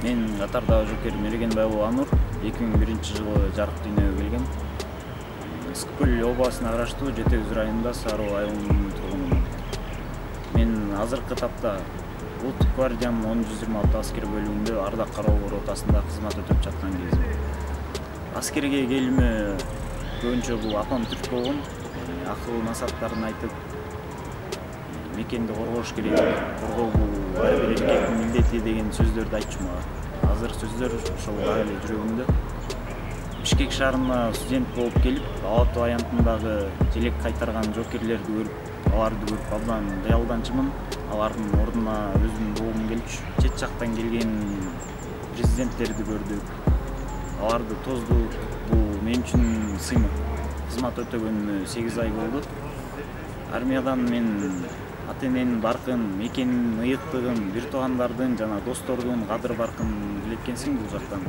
Мен катардагы жокер Мергенбай уулу Анур 2001-жылы жарык дүйнөгө келгем. Ысык-Көл областына караштуу Жетегиз районунда Сароо айылынын тургунумун. Мен азыркы тапта Улуттук гвардиянын 10-126 аскер бөлүмүндө ардак кароо ротасында кызмат өтөп жаткан кезим. Аскерге келиме көбүнчө бул апам түрк болгон, акыл насааттарын айтып, мекенди коргош керек, коргоо бул ар бир эркектин милдети деген сөздөрдү айтчу мага. Азыр сөздөр ошол дагы эле жүрөгүмдө. Бишкек шаарына студент болуп келип, Ала Тоо аянтындагы желек кайтарган жокерлерди көрүп, аларды көрүп абдан кыялданчумун. Алардын ордуна өзүм болгум келчү. Чет жактан келген президенттерди көрдүк. Аларды тоздук. Бул мен үчүн сыймык. Кызмат өтөгөнүнө 8 ай болду. Армиядан мен ата-эненин баркын, мекенин ыйыктыгын, бир туугандардын жана достордун кадыр баркын билет экенсиң бул жактан.